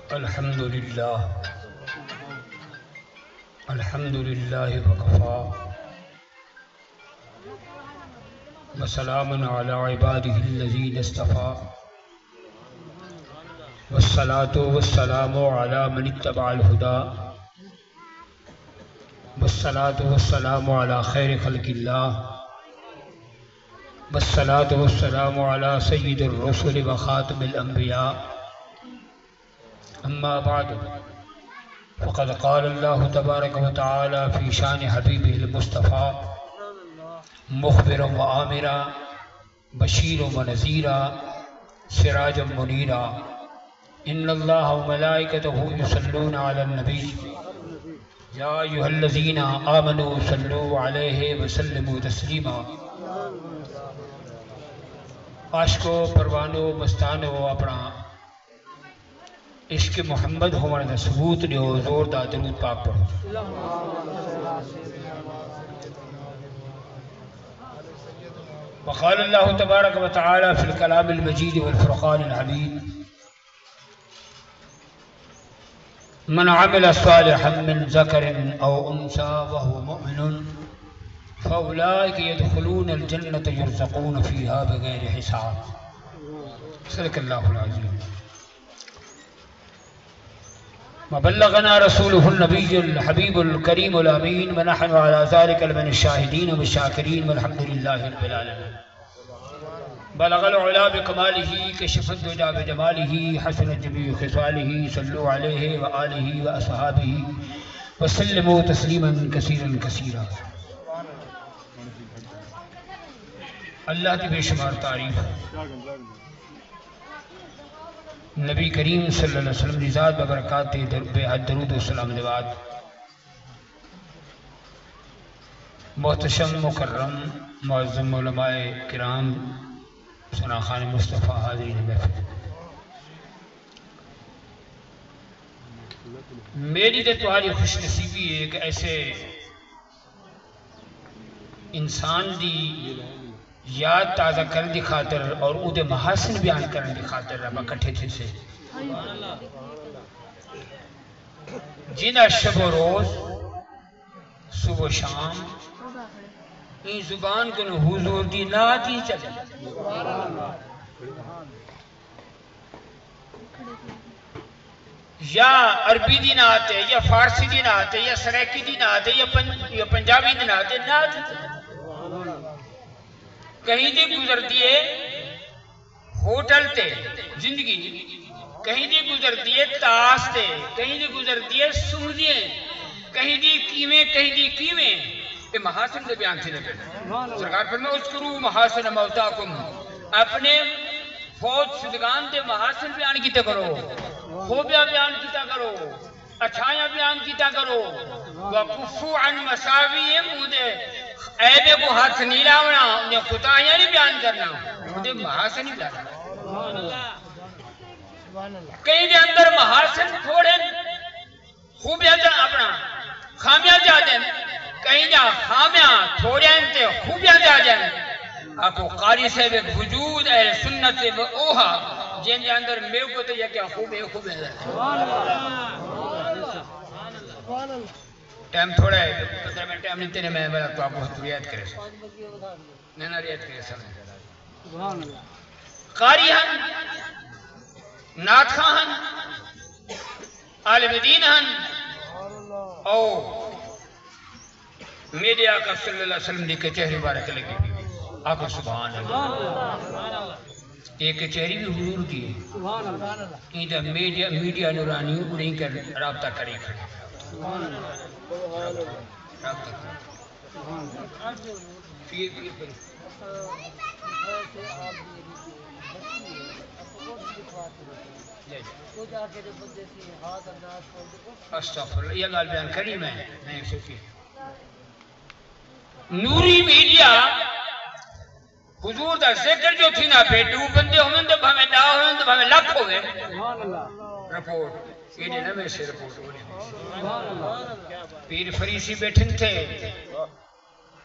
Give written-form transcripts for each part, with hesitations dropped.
الحمد للہ وکفا وسلام علی عبادہ الذین اصطفى والصلاة والسلام علی من اتبع الہدى والصلاة والسلام علی خیر خلق اللہ والصلاة والسلام علی سید الرسل وخاتم الانبیاء اما بعد فقد قال الله تبارك وتعالى في شان حبيبه المصطفى مخبرا وآمرا بشيرا ونذيرا سراجا منيرا ان الله وملائكته يصلون على النبي يا ايها الذين آمنوا صلوا عليه وسلموا تسليما عاشقو پروانو مستانو اپنا عشق محمد ہونے دا ثبوت دیو زور دا درود پاک پڑھو وقال اللہ تبارک و تعالی فی الکلام المجید والفرقان الحمید من عمل صالحا من ذکر او انثى وهو مؤمن فاولئک يدخلون الجنة يرزقون فيها بغیر حساب صدق اللہ العظیم وبلغنا رسوله النبي الحبيب الكريم الأمين ونحن على ذلك من الشاهدين والشاكرين والحمد لله رب العالمين بلغ العلا بكماله كشف الدجى بجماله حسن جميع خصاله صلوا عليه وآله وأصحابه وسلموا تسليما كثيرا كثيرا اللہ کی بے شمار تعریف نبی کریم صلی اللہ علیہ وسلم کی ذات ببرکات بے حد درود و سلام دواد محتشم مکرم معظم علماء کرام ثنا خان مصطفیٰ حاضرین محفل میری تو تمہاری خوش نصیبی ہے کہ ایسے انسان دی یاد تازہ کرنے دی خاطر اور او دے محاسن بیان کرنے دی خاطر ربا کٹھے تھے سے جنہ شب و روز صبح و شام این زبان کن حضور دی ناتی چلے یا عربی دی ناتے یا فارسی دی ناتے یا سریکی دی ناتے یا پنجابی دی ناتے ناتی چلے کہیں دی گزر دیئے ہوٹل تے زندگی کہیں دی گزر دیئے تاس تے کہیں دی گزر دیئے سمدیے کہیں دی کیویں یہ محاسن دے بیان تھی لگے سرکار فرمائے اذکروا محاسن موتاکم اپنے فوت شدگان دے محاسن بیان کیتا کرو خوبیاں بیان کیتا کرو اچھائیاں بیان کیتا کرو وَقُفُّ عَنْ مَسَاوِيهِمْ مودے عیبے کو ہاتھ نہیں لاؤنا انہیں خطائیاں نہیں بیان کرنا انہیں محاسن نہیں بیان کرنا کہیں دے اندر محاسن تھوڑے خوبیاں جا اپنا خامیاں جا دیں کہیں جا خامیاں تھوڑے انتے خوبیاں جا دیں آپ کو قاری سے بے وجود اہل سنت سے بے اوہا جن دے اندر میو کو تو یہ کیا خوبے جا ٹائم تھوڑا ہے 15 منٹ ٹائم نہیں تیرے میں تو آپ بہت ریاد کرے نینا ریاد کرے سمجھ قاری ہن نات خواہ ہن عالم دین ہن او میرے آقا صلی اللہ علیہ وسلم دی کچہری بارک لگی آقا سبحان اللہ ایک کچہری بھی حضور کی ہے ایدہ میڈیا نورانی انہیں کر رابطہ کرے کھڑے استغفر یہ گال بیان کری میں نوری میڈیا حضور دا ذکر جو تھی نا پہ دو بندے ہوئے تو بھامے ڈاہ ہوئے تو بھامے لکھ ہوئے رپورٹ یہ نہ میں سے رپورٹ ہوئے پیر فریسی بیٹھن تھے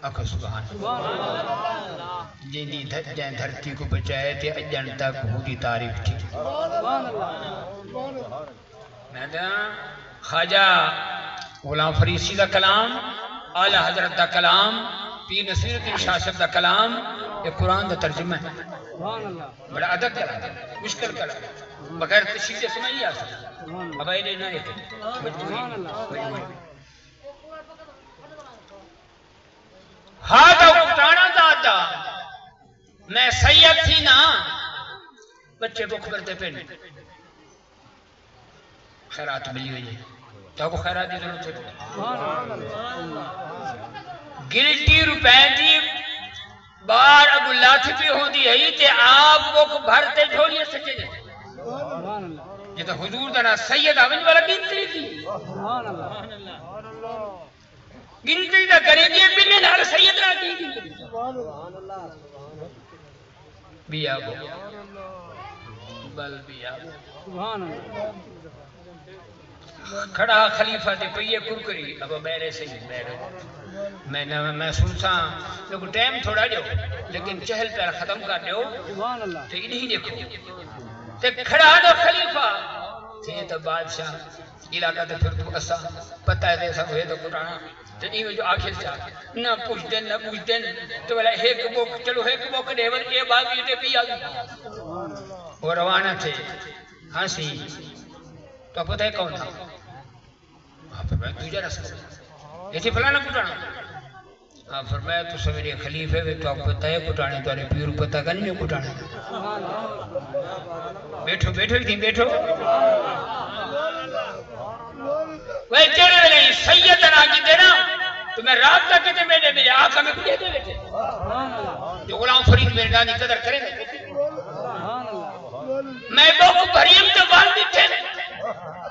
اکھا سبحان اللہ جیندی دھرتی کو بچائے تے اجن تک ہو دی تعریف تھی میں دا خواجہ غلام فریسی دا کلام اعلی حضرت دا کلام پیر نصیر الدین شاہ صاحب دا کلام یہ قرآن دا ترجمہ ہے بڑا ادب کلام ہے مشکل کلام ہے بغیر تشریح سے سمجھ آ سکتا اب ایلے نہ ایک مجبوری ہاں تو کٹانا دادا میں سید تھی نا بچے بک کرتے پہنے خیرات ملی ہوئی ہے تو کو خیرات دی ضرورت ہے گلٹی روپے دی بار اب اللہ چھپی ہو دی ہے تے آپ کو بھرتے جھولیے سچے جائے یہ تو حضور دنا سید آمین والا گنتی تھی گنتی دا کریں گے بلنے نال سید را کی بیا گو بل بیا گو کھڑا خلیفہ دے پئیے کرکری اب میرے سید میرے میں سنسا لوگ ٹائم تھوڑا دیو لیکن چہل پیر ختم کر دیو تو یہ نہیں دیکھو تے کھڑا دو خلیفہ تھے تو بادشاہ علاقہ تے پھر تو اسا پتہ ہے دے سب ہوئے تو کٹانا تے نہیں جو آخر چاہ نہ پوچھ دن تو بلا ایک بوک چلو ایک بوک دیول اے باقی تے پی آگی وہ روانہ تھے ہنسی تو پتہ ہے کون تھا فرمایا تجھے رسول یہ تھی فلانا کٹانا فرمایا تو سویرے خلیفے میں تو آپ پتہ ہے کٹانے تو آرے پیور پتہ کا نہیں کٹانے بیٹھو بیٹھو ہی تھی بیٹھو وہ چلے نہیں سیدنا کی دینا تو میں رات تک کہتے میرے آقا میں کھلے دے بیٹھے جو غلام فرید میرے نانی قدر کریں میں بوک بھریم تو والدی تھے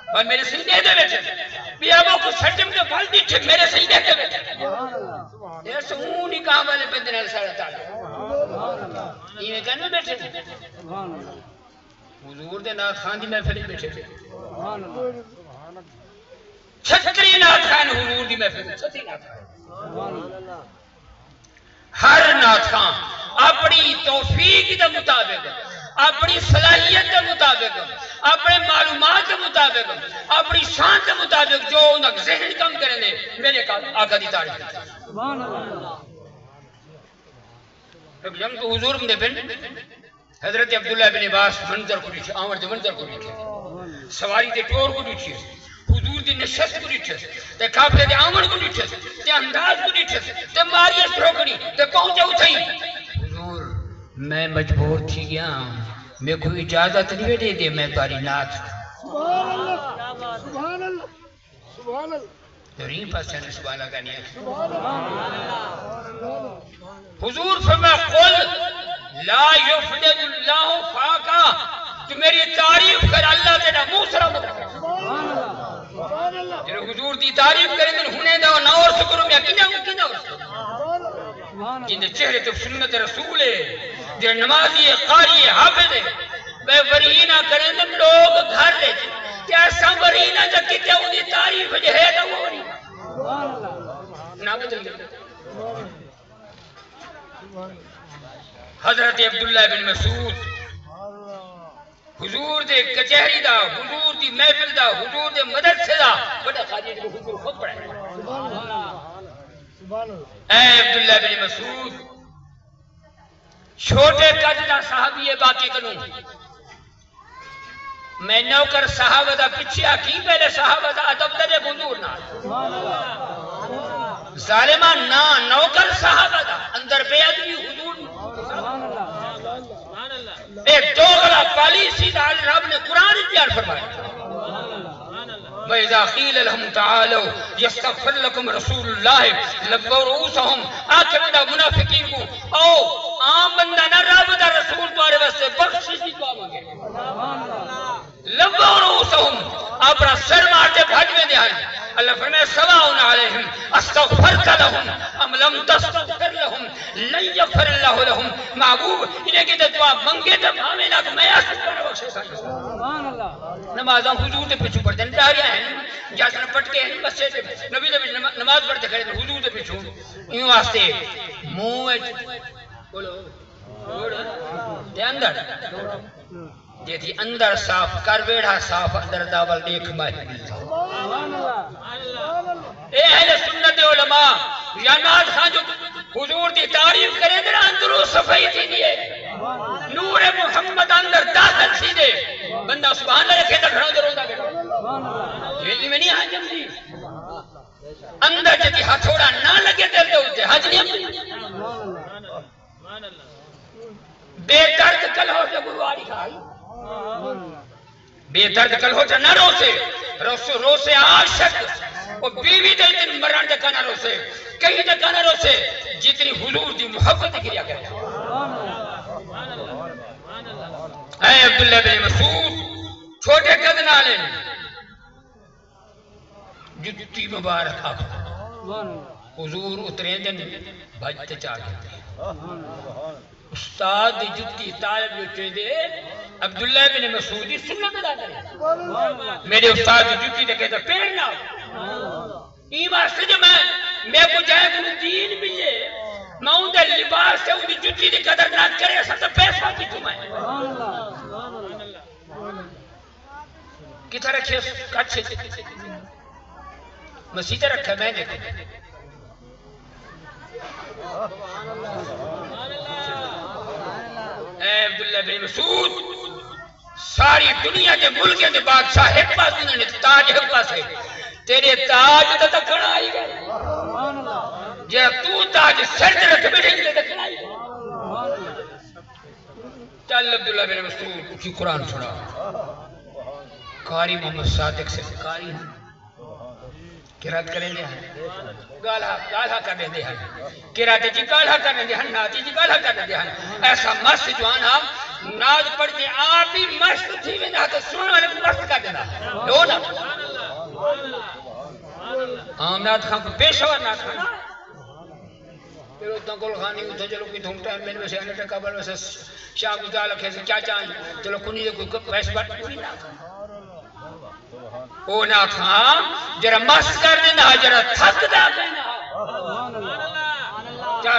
اور میرے سیدے دے بیٹھے بیا بوک سجم تو والدی تھے میرے سیدے دے بیٹھے یہ سمونی کام والے بندنے سارا تعالی یہ کہنے بیٹھے تھے حضور دے نات خان دی محفل بیٹھے تھے چھتری نات خان حضور دی محفل چھتری نات خان ہر نات خان اپنی توفیق کے مطابق اپنی صلاحیت کے مطابق اپنے معلومات کے مطابق اپنی شان کے مطابق جو انہیں ذہن کم کریں دے میرے آقا دی تعریف سبحان اللہ جنگ تو حضور میں بن حضرت عبداللہ بن عباس منظر کو دیکھے آمر دے منظر کو دیکھے سواری دے ٹور کو دیکھے حضور دی نشست کو دیکھے تے کافلے دے آمر کو دیکھے تے انداز کو دیکھے تے ماریت روکنی تے پہنچے اٹھائی حضور میں مجبور تھی گیا میں کوئی اجازت نہیں دے دے میں تاری نات سبحان اللہ سبحان اللہ سبحان اللہ دورین پاس چاہنے سبحان اللہ کا نہیں حضور فرما قل لا یفدد اللہ فاقا تو میری تعریف کر اللہ تیرا موسرا جنہوں حضور دی تعریف کریں دن ہونے دا نور سکروں میں کنا جن چہرے تو سنت رسول ہے جن نمازی قاری حافظ ہے بے ورینہ کریں دن لوگ گھر لے کیا سب ورینہ جب کتے انہی تعریف جو ہے تو وہ ورینہ نا بدل گئے حضرت عبداللہ بن مسعود حضور دے کچہری دا حضور دی محفل دا حضور دے مدرسے دا بڑا خاجی جو حضور خود پڑھائے اے عبداللہ بن مسعود چھوٹے قد دا صحابی باقی کنوں میں نوکر صحابہ دا پچھے کی پہلے صحابہ دا ادب دے حضور نہ ظالمان نہ نوکر صحابہ دا اندر بے ادبی حضور ایک دوغلا پالیسی دا رب نے قرآن تیار فرمایا وَإِذَا قِيلَ لَهُمْ تَعَالَوْا يَسْتَغْفِرْ لَكُمْ رَسُولُ اللَّهِ لَبَّوْا رُؤُوسَهُمْ آخر دا منافقین کو او عام بندہ نہ رب دا رسول تمہارے واسطے بخشش کی دعا مانگے لَبَّوْا رُؤُوسَهُمْ اپنا سر مارتے بھاج میں دیا اللہ فرمائے سواؤن علیہم استغفرت لهم ام لم تستغفر لهم لن یغفر اللہ لهم محبوب انہیں کہ دعا منگے تو ہمیں نہ میں اصل پر بخشے سبحان اللہ نمازاں حضور دے پیچھے پڑھتے ہیں داریاں ہیں جاسن پٹ کے ہیں بس سے نبی دے نماز پڑھتے کھڑے حضور دے پیچھے ان واسطے منہ بولو تے اندر جیتی اندر صاف کر بیڑا صاف اندر داول دیکھ ماہی اے اہل سنت علماء یا ناز خان جو حضور دی تعریف کرے در اندروں صفائی تھی دیئے نور محمد اندر داخل سی دے بندہ سبحان اللہ رکھے تک کھڑا در ہوتا گیا یہ میں نہیں حاجم دی اندر جتی ہتھوڑا نہ لگے دل دے ہوتے حج نہیں بے درد کل ہو سے گرواری کھائی بے درد کل ہو سے نہ رو سے عاشق اور بیوی دل دن مران دکا نہ رو سے کہیں دکا نہ رو سے جتنی حضور دی محبت گریا کرتا اے عبداللہ بن مسعود چھوٹے قد نالے جتی مبارک آپ حضور اترین دن بھجتے چاہ گئے استاد جتی طالب جو دے عبداللہ بن مسعودی سنت ادا کرے میرے استاد جتی دے کہتا پہننا یہ واسطے جو میں کو جائے کہ دین ملے میں ان دے لباس سے ان جتی دے قدر نہ کرے سب سے پیسہ کی تمہیں کتا رکھے کچھے مسیح رکھا میں دیکھو اے عبداللہ بن مسعود ساری دنیا کے ملک کے بادشاہ ایک پاس انہوں نے تاج ایک پاس ہے تیرے تاج تو تکڑ آئی گئے جہاں تو تاج سر رکھ بیٹھے گئے تکڑ آئی گئے چل عبداللہ بن مسعود کی قرآن سنا قاری محمد صادق سے قاری ہیں قرات کریں دے ہیں گالہ کرنے دے ہیں قرات جی گالہ کرنے دے ہیں ناتی جی گالہ کرنے دے ہیں ایسا مست جوان ہم ناز پڑھتے آپ ہی مست تھی میں نہ تو سننے والے کو مست کر دینا لو نا آمنات خان کو پیشور ناز خان پھر اتنا کل خانی اتنا چلو کوئی دھومتا ہے میں سے انٹا قبل میں سے شاہ گزار لکھے سے کیا چاہیں چلو کنی دے کوئی ویس بات کوئی نہ او نا خان جرا مست کر دینا جرا تھک دا کہنا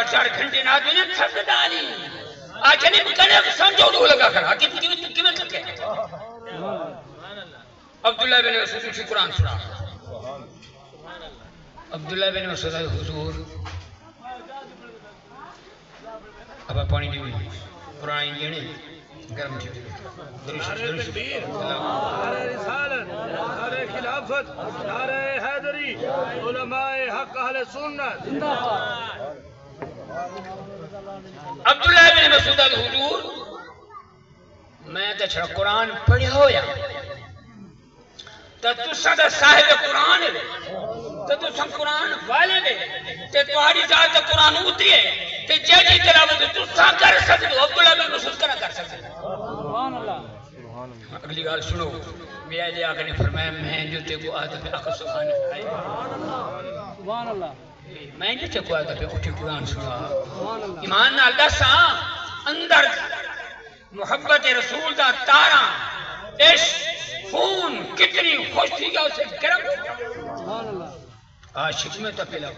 4 گھنٹے نہ دے تھک دا نہیں آج نہیں مکنے سمجھو دو لگا کر کیوں تھکے عبداللہ بن مسعود کی قرآن سنا عبداللہ بن مسعود حضور اب پانی دی ہوئی قرآن یہ گرم تھی نعرہ تکبیر نعرہ رسالت نعرہ خلافت نعرہ حیدری علماء حق اہل سنت عبداللہ بن مسعود الحضور میں تو چھڑا قرآن پڑھا ہویا تو صدا صاحب قرآن ہے تو سم قرآن والے دے تے تمہاری ذات قرآن اتری ہے تے جیجی تلاوت تو سا کر سکتے ہو عبداللہ بن مسعود کرنا کر سکتے سبحان اللہ اگلی گال سنو میرا لے آقا نے فرمایا میں جو تے کو آدھا پہ آقا سبحان اللہ میں جو تے کو آدھا پہ اٹھی قرآن سنا ایمان نہ اللہ سا اندر محبت رسول دا تارا عشق خون کتنی خوش تھی گیا اسے گرم عاشق میں تپیلا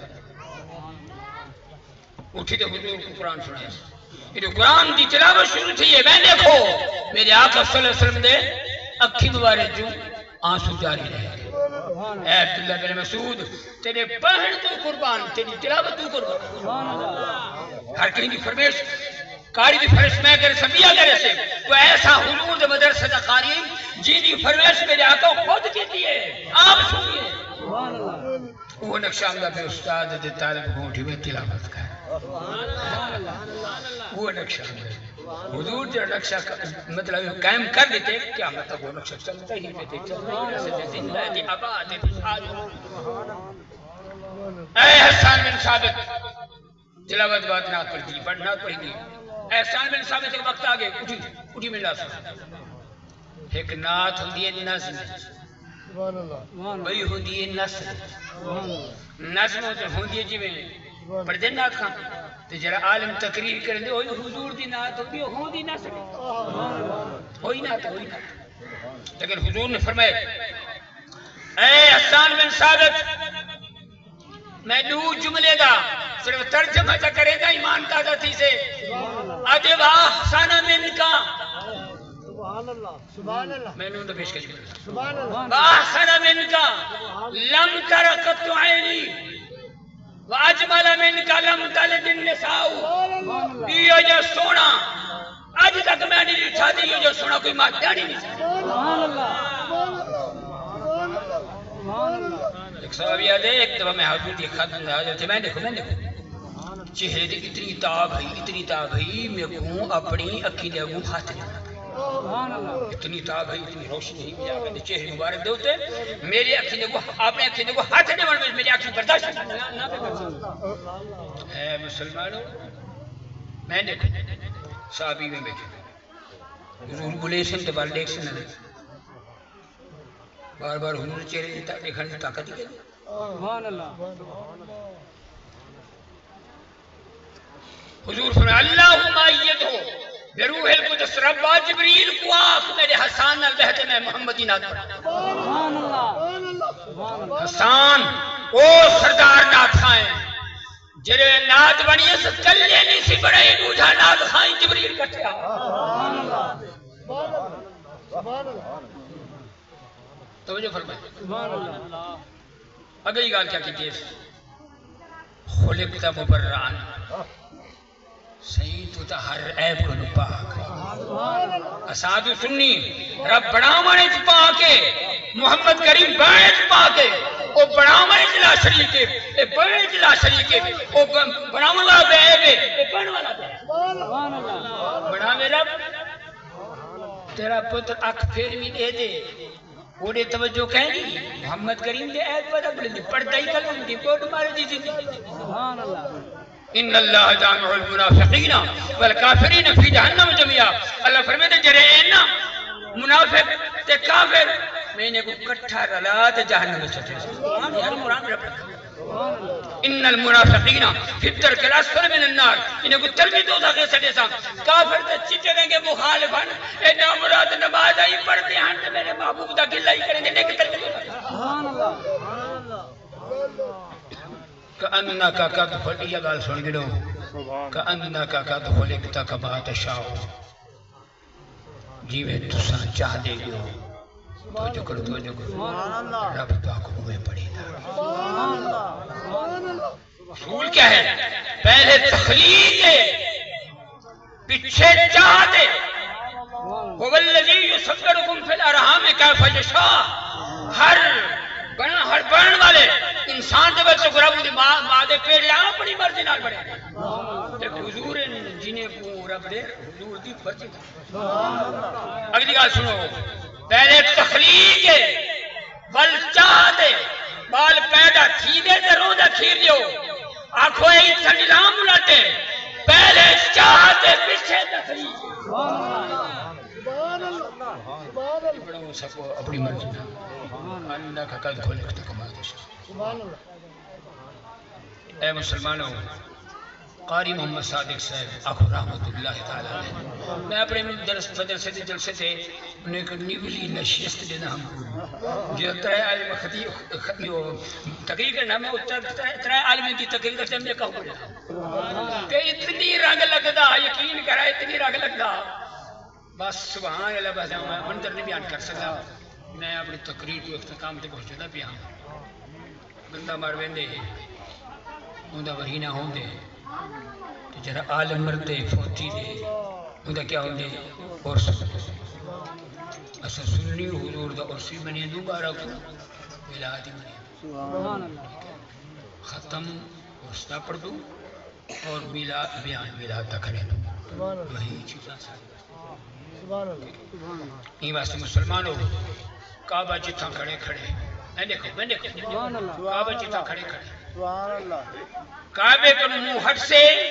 اٹھی تے حضور کو قرآن سنایا یہ قرآن دی تلاوت شروع تھی ہے میں دیکھو میرے آقا صلی اللہ علیہ وسلم دے اکھی مبارک جو آنسو جاری رہے اے عبداللہ بن مسعود تیرے پڑھن تو قربان تیری تلاوت تو قربان ہر کہیں دی فرمیش قاری دی فرمیش میں کرے سبیہ کرے سے وہ ایسا حضور دے مدرسہ دا قاری جی دی فرمیش میرے آقا خود کی دیئے آپ سنیے وہ نقشہ ہمدہ پہ استاد دے طالب گھونٹی میں تلاوت کا وہ نقشہ حضور جو نقشہ مطلب قائم کر دیتے کیا مطلب وہ نقشہ چلتا ہی پہ تھے زندہ دی آباد اے حسان بن ثابت تلاوت بات نات پڑھ دی پڑھ نات پڑھ دی اے حسان بن ثابت ایک وقت آگے اٹھی میں لا سکتا ایک نات ہوں دیئے نظم بھئی ہوں دیئے نظم ہوں دیئے جی میں پڑھ دیں نات خان تو جرا عالم تقریر کریں دے ہوئی حضور دی نات ہوئی ہوں دی نات ہوئی نات لیکن حضور نے فرمائے اے حسان بن ثابت میں دو جملے دا صرف ترجمہ تا کرے دا ایمان تازہ تھی سے اجوا سنا من کا سبحان اللہ میں نے تو پیش کر سبحان اللہ واحسن من کا لم تر قط عینی واجمل من کا لم تلد النساء یہ جو سونا آج تک میں نہیں دیکھا دی یہ جو سونا کوئی ماں پیاری نہیں سبحان اللہ ایک صحابی آدھے ایک دفعہ میں حضور دیکھا تھا میں دیکھو چہرے دی اتنی تاب ہے میں کہوں اپنی اکھی دے اگوں ہاتھ نہیں اتنی تاب ہے اتنی روشنی ہے مجھے آگے چہرے مبارک دے ہوتے میری اکھی دے کو اپنے اکھی دے کو ہاتھ نہیں بڑھ میری اکھی برداشت نہ اے مسلمانوں میں دیکھو صحابی میں بیٹھے حضور بلے سن تے بار دیکھ سن بار بار حضور چہرے دیکھنے کی طاقت ہی کریں سبحان اللہ حضور فرمایا اللہم ایدہو بروح القدس ربا جبریل کو آخ میرے حسان البہت میں محمدی نات پڑھا سبحان اللہ حسان او سردار نات خائیں جرے نات بنی ہے سے کلے نہیں سی بڑے دوجہ نات خائیں جبریل کٹھے سبحان اللہ سبحان اللہ توجہ فرمائے سبحان اللہ اگلی گال کیا کیجئے خلقت مبرعان سید تو ہر عیب کو پاک اساد سنی رب بڑا مانے چپا کے محمد کریم بڑے چپا کے او بڑا مانے چلا شریکے اے بڑے چلا شریکے او بڑا والا بے عیبے اے بڑ والا بے سبحان اللہ بڑا میرا تیرا پتر اکھ پھیر بھی دے دے اوڑے توجہ کہیں گی محمد کریم دے عیب پتہ بڑے دی پردہ ہی کلم دی کوٹ مارے دی زندگی سبحان اللہ ان اللہ جامع المنافقین والکافرین فی جہنم جميعا اللہ فرماتے جرے نا منافق تے کافر میں نے کو کٹھا رلا تے جہنم میں چٹے یار قرآن رب ان المنافقین فی الدرک الاسفل من النار انہیں کو تلمی دوزخ کے سٹے سا کافر تے چٹے دیں گے مخالفن اے نامراد نماز آئی پڑھتے ہیں تے میرے محبوب دا گلہ ہی کریں گے نیک تلمی دوزخ سبحان اللہ سبحان اللہ کأنکا قد خلق یہ گال سن گڑو کأنکا قد خلقتا کما تشاؤ جیوے تسا چاہ دے گو توجہ کرو رب پاک ہوئے پڑی دا اصول کیا ہے پہلے تخلیق پیچھے چاہ دے هو الذی یصورکم فی الارحام کیف یشاء ہر بڑھن والے انسان دے وقت گرہ مجھے ماں دے پیڑ لیا اپنی مرضی نال بڑھے لیکن حضور جنہیں کو رب دے حضور دی فرضی اگلی گال سنو پہلے تخلیق بل چاہ دے بال پیدا تھی دے تے رو دے کھیر دیو آنکھو ایک سنیلام بلاتے پہلے چاہ دے پیچھے تخلیق سبحان اللہ سبحان اللہ بڑا وہ سکو اپنی مرضی نال اللہ کا قد خلقت کما تشاء سبحان اللہ اے مسلمانوں قاری محمد صادق صاحب آخو رحمت اللہ تعالیٰ علیہ میں اپنے مدرسے سے جلسے سے انہیں ایک نیولی نشست دینا ہم جو ترائے عالم خطی تقریر کرنا میں ترائے عالم کی تقریر کرتے ہیں میں کہوں گا کہ اتنی رنگ لگتا یقین کرا اتنی رنگ لگتا بس سبحان اللہ بس منظر نہیں بیان کر سکتا میں اپنی تقریر کو اختتام تے پہنچنا پیا بندہ مار ویندے اوندا وہی نہ ہوندے تے جڑا عالم مردے فوتی دے اوندا کیا ہوندے اور اسا سنی حضور دا عرصی بنی دوبارہ کو ولادی بنی سبحان اللہ ختم عرصہ پڑھ دو اور بیان ولادہ کرے دو وہی چیزاں سبحان اللہ یہ واسطے مسلمانوں کعبہ جتھا کھڑے کھڑے میں دیکھو سبحان اللہ کعبہ جتھا کھڑے کھڑے سبحان اللہ کعبے کو منہ ہٹ سے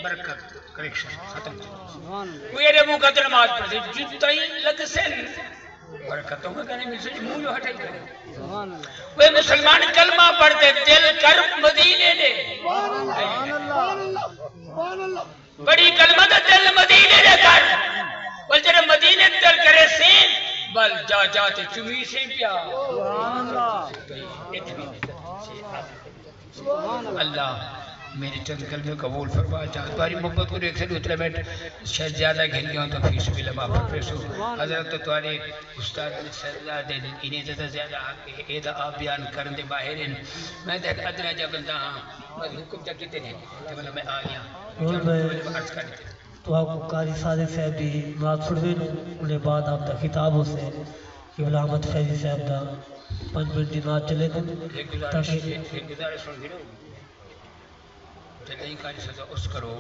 برکت کریکشن ختم سبحان اللہ کوئی ارے منہ قدر نماز پڑھتے جتا ہی لگ سے برکتوں کا کہنے مل سے منہ جو ہٹائی کرے سبحان اللہ وہ مسلمان کلمہ پڑھتے دل کر مدینے دے سبحان اللہ سبحان اللہ بڑی کلمہ دا دل مدینے دے کر بل جرے مدینے دل کرے سین بل جا جاتے چمی سے پیا سبحان اللہ اللہ میری چند کلمے قبول فرما چاہتا تمہاری محبت کو دیکھ سکتے اتنا میں شاید زیادہ گھر گیا ہوں تو فیس بھی لما پر پیسو حضرت تو تمہارے استاد نے سردار دے دن انہیں زیادہ آگے ایدہ آپ بیان کرن دے باہر ہیں میں دیکھ ادنا جا بندہ ہاں میں حکم جا کتے ہیں کہ میں آ گیا تو آپ کو قاری صادق صاحب دی نعت پڑھوے نو انہیں بعد آپ دا خطاب ہو سے کہ علامت فیضی صاحب دا 5 منٹ دی نعت چلے دیں ایک گزارش سن گئے جتنی قاری صدا اس کرو